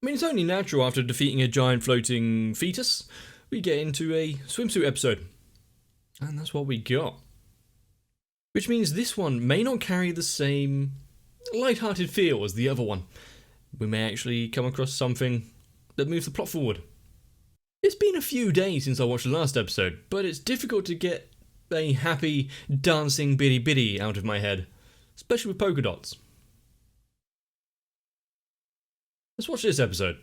I mean, it's only natural after defeating a giant floating fetus, we get into a swimsuit episode. And that's what we got. Which means this one may not carry the same light-hearted feel as the other one. We may actually come across something that moves the plot forward. It's been a few days since I watched the last episode, but it's difficult to get a happy, dancing bitty bitty out of my head, especially with polka dots. Let's watch this episode.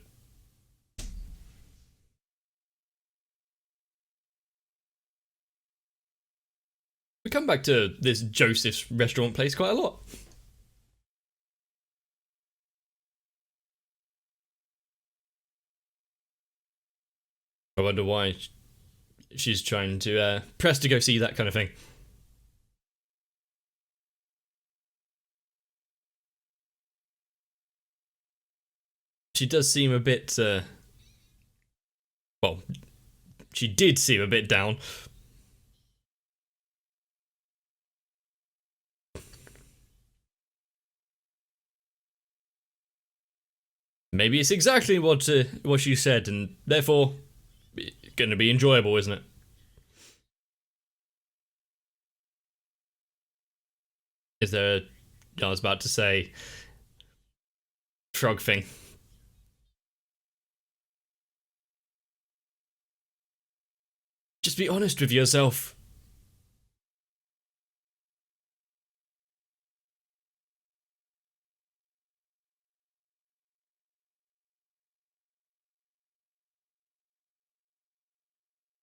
We come back to this Joseph's restaurant place quite a lot. I wonder why she's trying to press to go see that kind of thing. She does seem a bit, well, she did seem a bit down. Maybe it's exactly what she said, and therefore, going to be enjoyable, isn't it? Is there? I was about to say, shrug thing. Just be honest with yourself.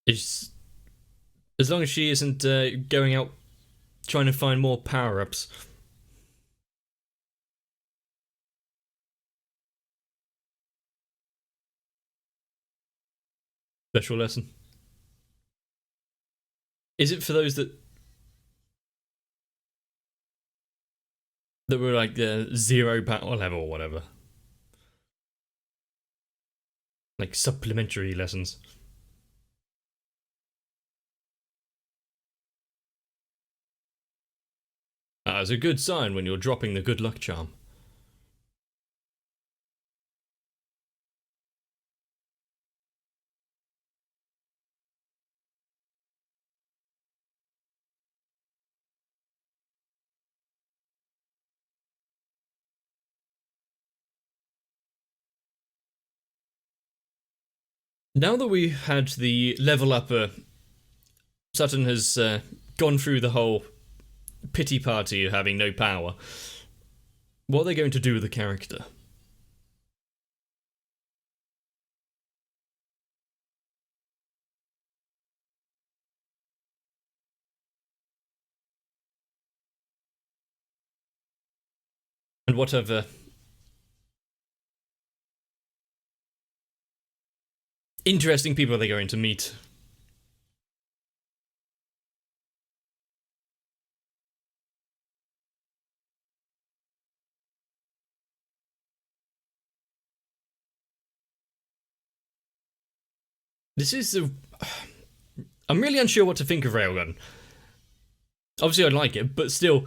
It's, as long as she isn't going out trying to find more power-ups. Special lesson. Is it for those that were like zero power level or whatever? Like supplementary lessons. That's a good sign when you're dropping the good luck charm. Now that we had the level up, Sutton has gone through the whole pity party of having no power. What are they going to do with the character? And what other interesting people are they going to meet? This is a... I'm really unsure what to think of Railgun. Obviously, I like it, but still,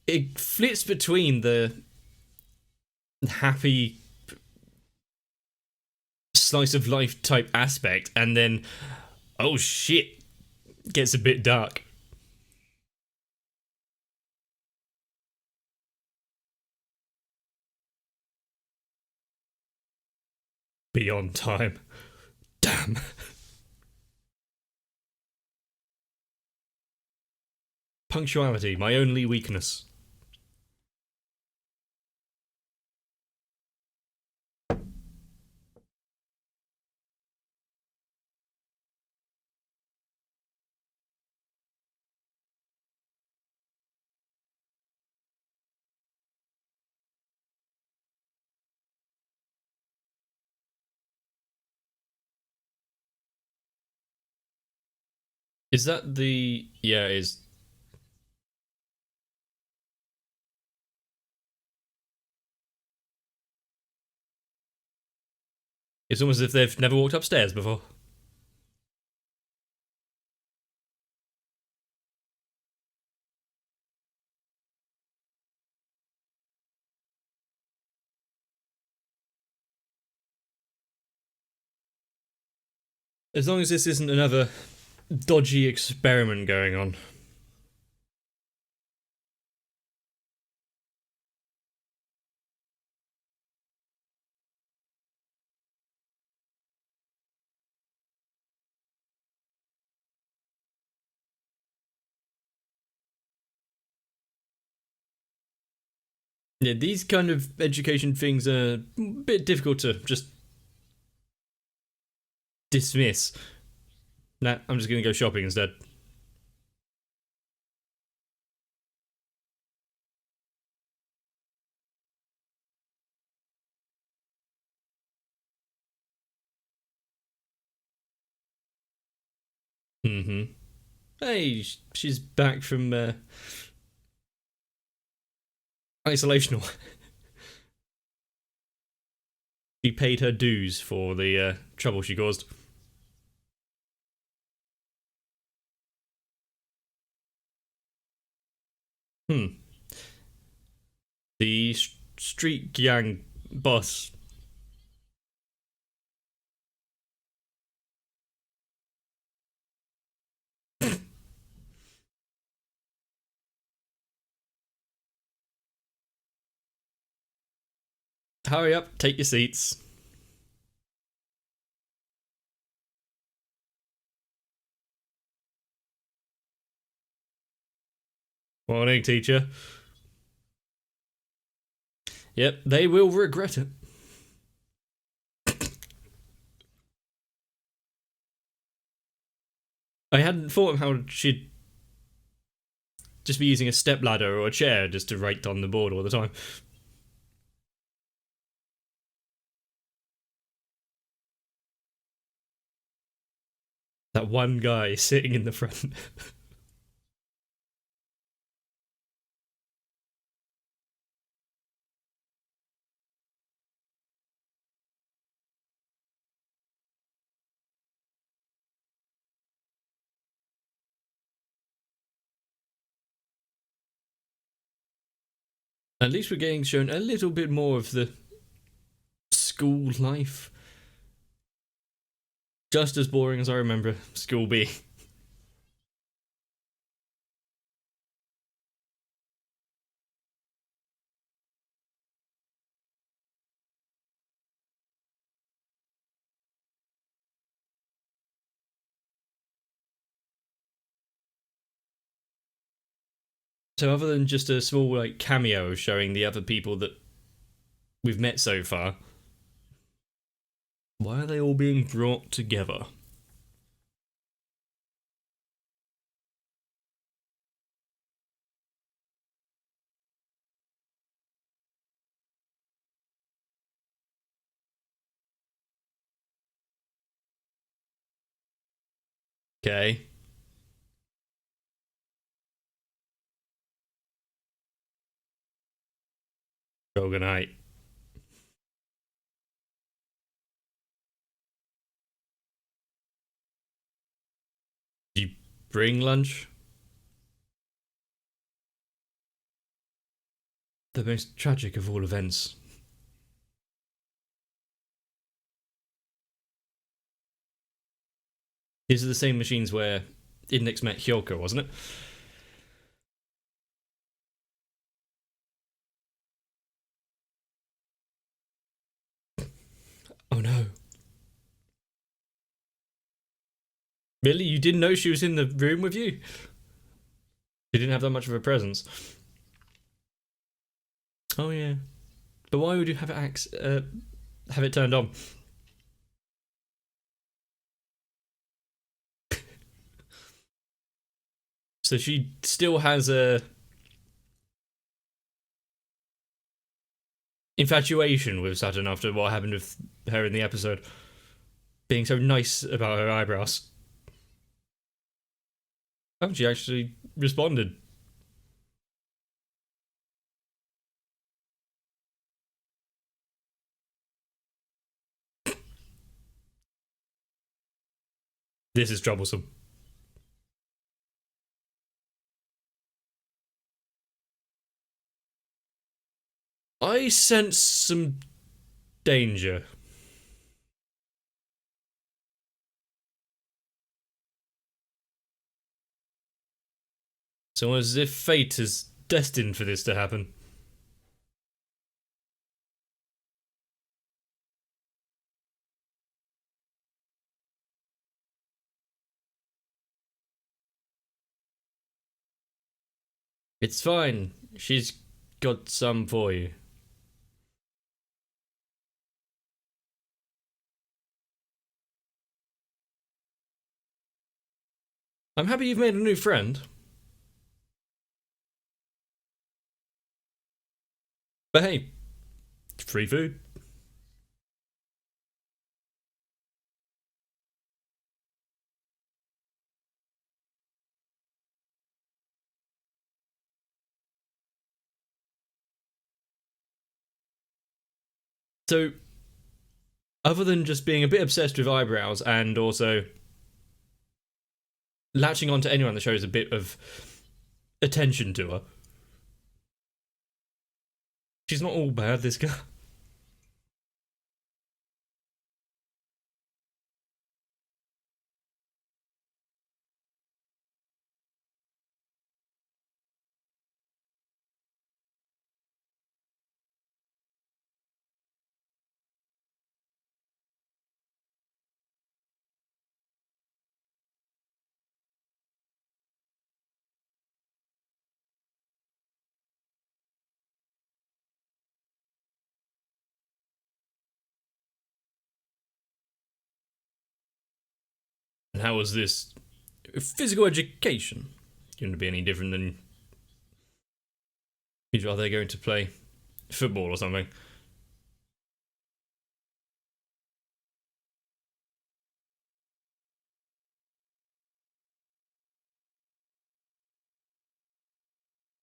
it flits between the happy slice of life type aspect and then, oh shit, gets a bit dark. Beyond time. Damn. Punctuality, my only weakness. Is that the... Yeah, it is. It's almost as if they've never walked upstairs before. As long as this isn't another dodgy experiment going on. Yeah, these kind of education things are a bit difficult to just dismiss. Nah, I'm just gonna go shopping instead. Mm-hmm. Hey, she's back from isolational. She paid her dues for the trouble she caused. Hmm. The street gang boss. Hurry up, take your seats. Morning, teacher. Yep, they will regret it. I hadn't thought of how she'd just be using a stepladder or a chair just to write on the board all the time. That one guy sitting in the front. At least we're getting shown a little bit more of the school life. Just as boring as I remember school being. So other than just a small like cameo showing the other people that we've met so far, why are they all being brought together? Okay. Shogunite. Do you bring lunch? The most tragic of all events. These are the same machines where Index met Hyoko, wasn't it? Oh no. Really? You didn't know she was in the room with you? She didn't have that much of a presence. Oh yeah. But why would you have have it turned on? So she still has a infatuation with Saturn after what happened with her in the episode, being so nice about her eyebrows. Oh, she actually responded. This is troublesome. I sense some danger. It's almost as if fate is destined for this to happen. It's fine. She's got some for you. I'm happy you've made a new friend. But hey, free food. So, other than just being a bit obsessed with eyebrows and also latching onto anyone that shows a bit of attention to her, she's not all bad, this girl. And how was this physical education going to be any different than usual? Are they going to play football or something?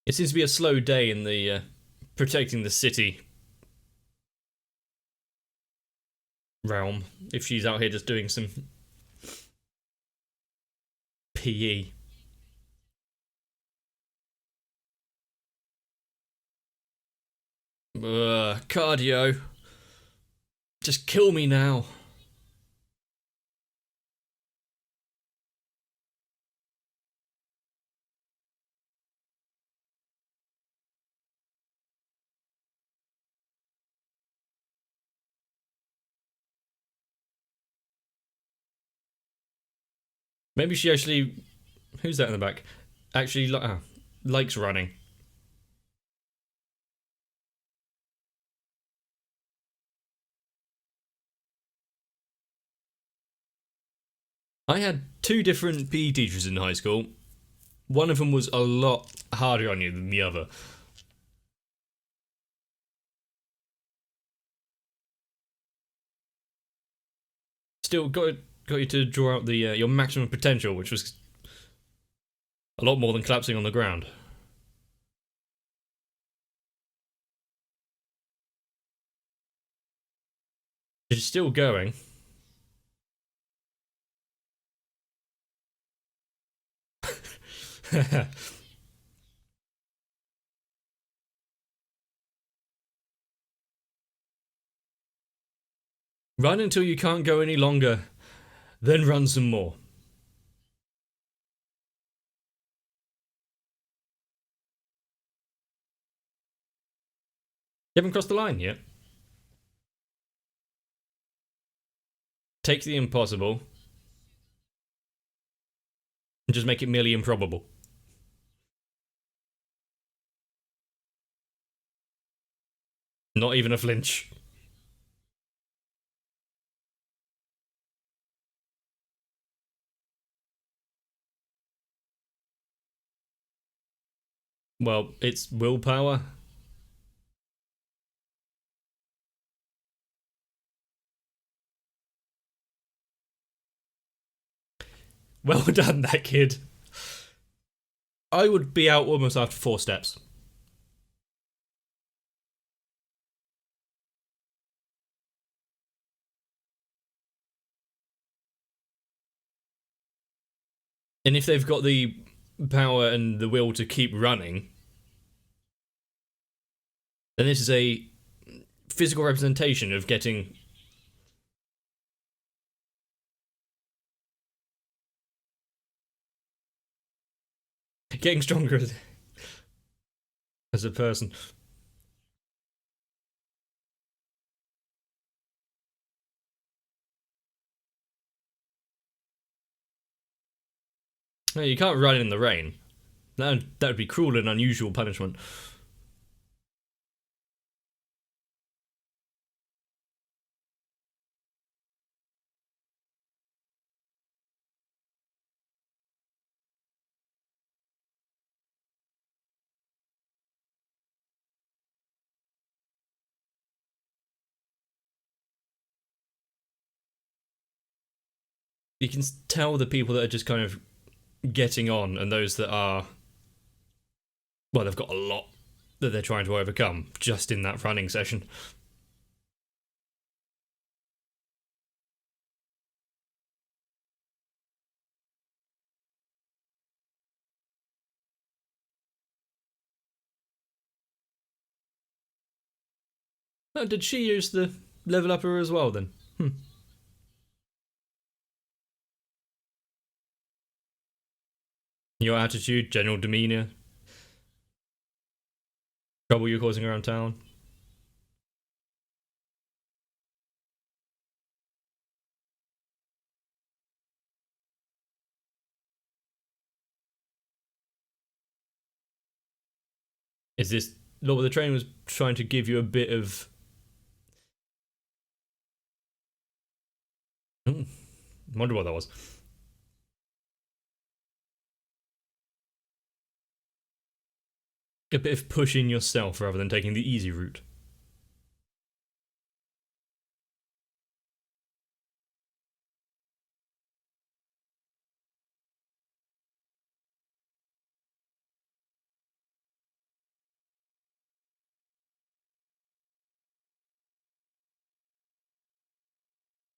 It seems to be a slow day in the protecting the city realm. If she's out here just doing some PE. Cardio. Just kill me now. Maybe she actually... Who's that in the back? Actually likes running. I had two different PE teachers in high school. One of them was a lot harder on you than the other. Still got you to draw out the your maximum potential, which was a lot more than collapsing on the ground. She's still going. Run until you can't go any longer, then run some more. You haven't crossed the line yet. Take the impossible and just make it merely improbable. Not even a flinch. Well, it's willpower. Well done, that kid. I would be out almost after 4 steps. And if they've got the power and the will to keep running, then this is a physical representation of getting... getting stronger as a person. No, you can't run in the rain. That would be cruel and unusual punishment. You can tell the people that are just kind of getting on and those that are, well, they've got a lot that they're trying to overcome just in that running session. Oh, did she use the level upper as well then? Your attitude, general demeanour, trouble you're causing around town. Is this what the trainer was trying to give you a bit of? Wonder what that was. A bit of pushing yourself rather than taking the easy route.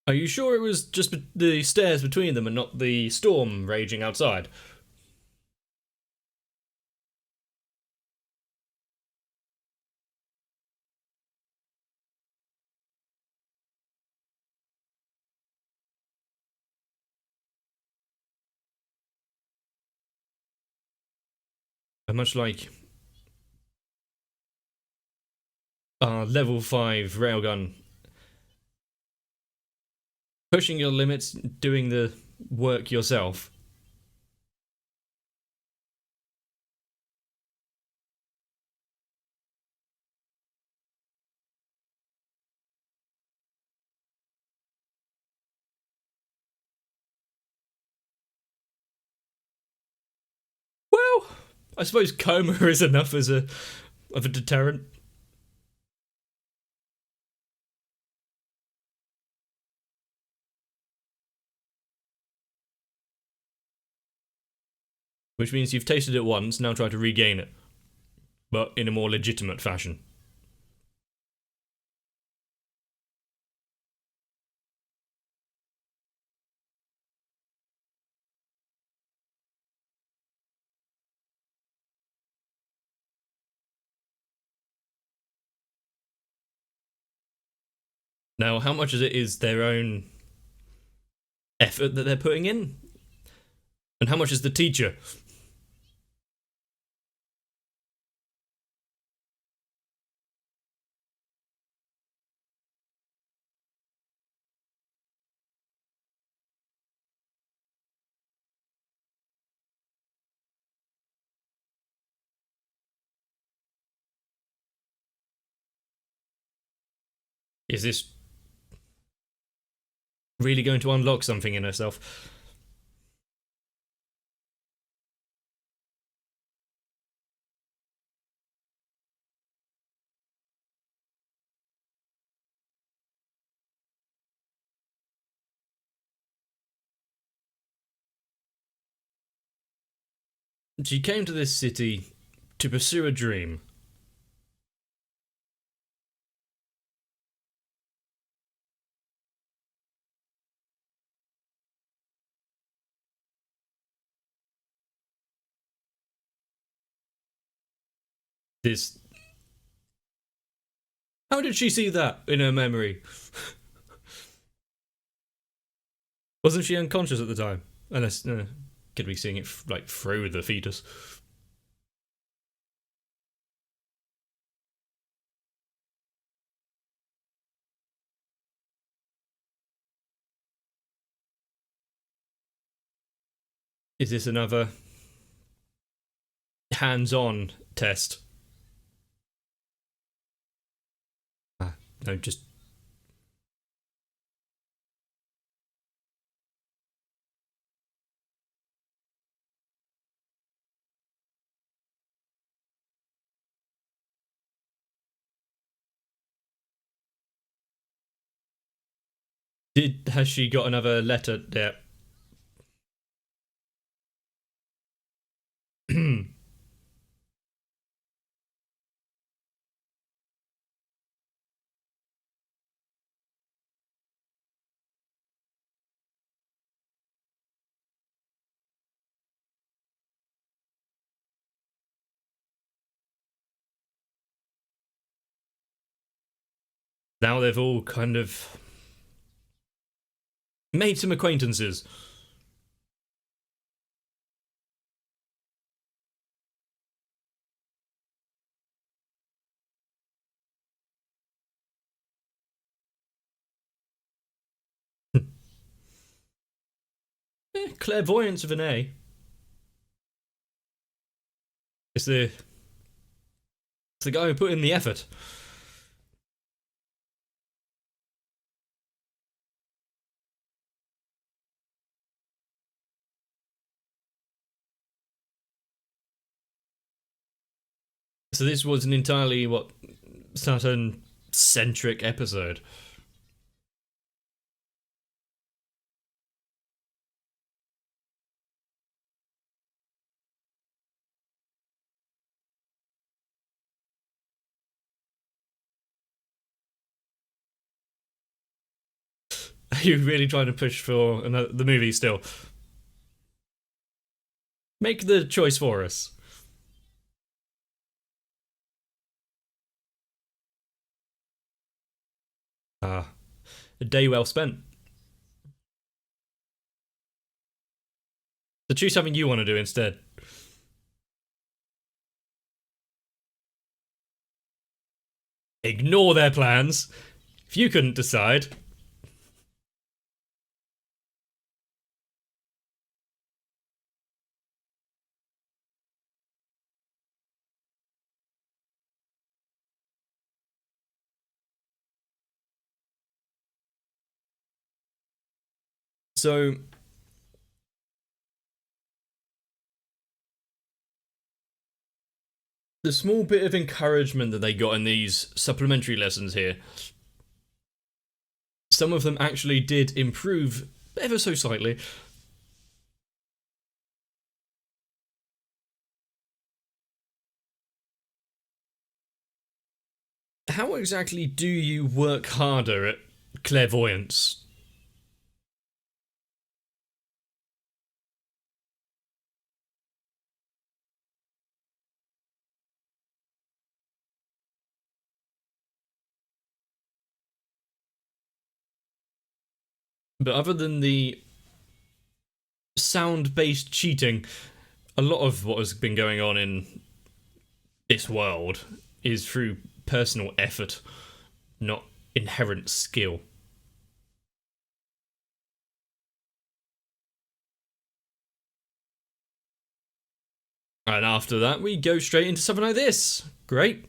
Are you sure it was just the stairs between them and not the storm raging outside? Much like level 5 railgun, pushing your limits, doing the work yourself. Well, I suppose coma is enough as a deterrent. Which means you've tasted it once, now try to regain it. But in a more legitimate fashion. Now, how much of it is their own effort that they're putting in? And how much is the teacher? Is this really going to unlock something in herself? She came to this city to pursue a dream. This. How did she see that in her memory? Wasn't she unconscious at the time? Unless, could be seeing it like through the fetus. Is this another hands-on test? No, just... Has she got another letter there? Now they've all kind of made some acquaintances. Clairvoyance of an A. It's the guy who put in the effort. So this was an entirely, Saturn-centric episode. Are you really trying to push for the movie still? Make the choice for us. A day well spent. So choose something you want to do instead. Ignore their plans. If you couldn't decide. So the small bit of encouragement that they got in these supplementary lessons here, some of them actually did improve ever so slightly. How exactly do you work harder at clairvoyance? But other than the sound-based cheating, a lot of what has been going on in this world is through personal effort, not inherent skill. And after that, we go straight into something like this. Great.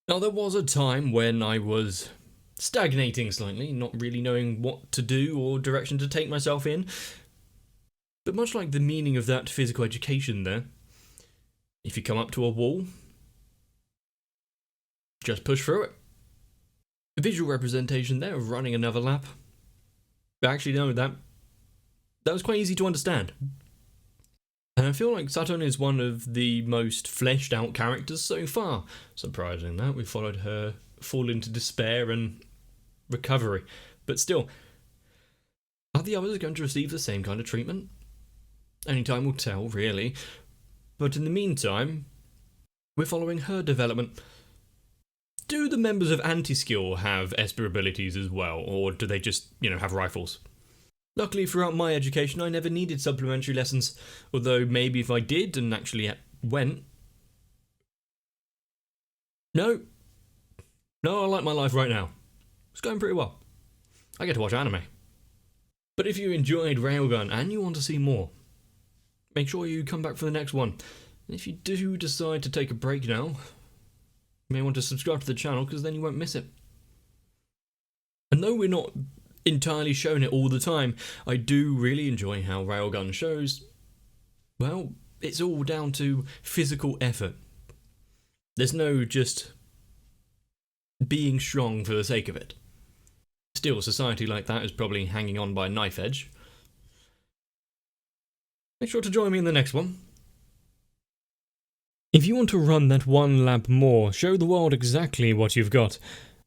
Now, there was a time when I was stagnating slightly, not really knowing what to do or direction to take myself in. But much like the meaning of that physical education there, if you come up to a wall, just push through it. The visual representation there of running another lap. Actually, no, that was quite easy to understand. And I feel like Saturn is one of the most fleshed out characters so far. Surprising that we followed her fall into despair and recovery. But still, are the others going to receive the same kind of treatment? Only time will tell, really. But in the meantime, we're following her development. Do the members of Anti-Skill have Esper abilities as well, or do they just, have rifles? Luckily, throughout my education, I never needed supplementary lessons, although maybe if I did and actually went... No, I like my life right now. It's going pretty well. I get to watch anime. But if you enjoyed Railgun and you want to see more, make sure you come back for the next one. And if you do decide to take a break now, you may want to subscribe to the channel because then you won't miss it. And though we're not entirely showing it all the time, I do really enjoy how Railgun shows, well, it's all down to physical effort. There's no just being strong for the sake of it. Still, society like that is probably hanging on by a knife edge. Make sure to join me in the next one. If you want to run that one lap more, show the world exactly what you've got,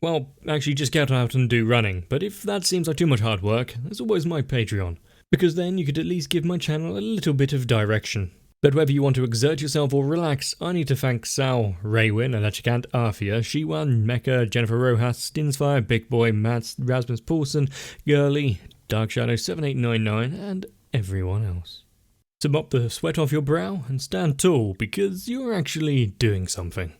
well, actually just get out and do running, but if that seems like too much hard work, there's always my Patreon, because then you could at least give my channel a little bit of direction. But whether you want to exert yourself or relax, I need to thank Sal, Raywin, Electricant, Arthea, Shiwan, Mecha, Jennifer Rojas, Stinsfire, Big Boy, Mats, Rasmus Paulson, Girly, Dark Shadow 7899, and everyone else. So mop the sweat off your brow and stand tall, because you're actually doing something.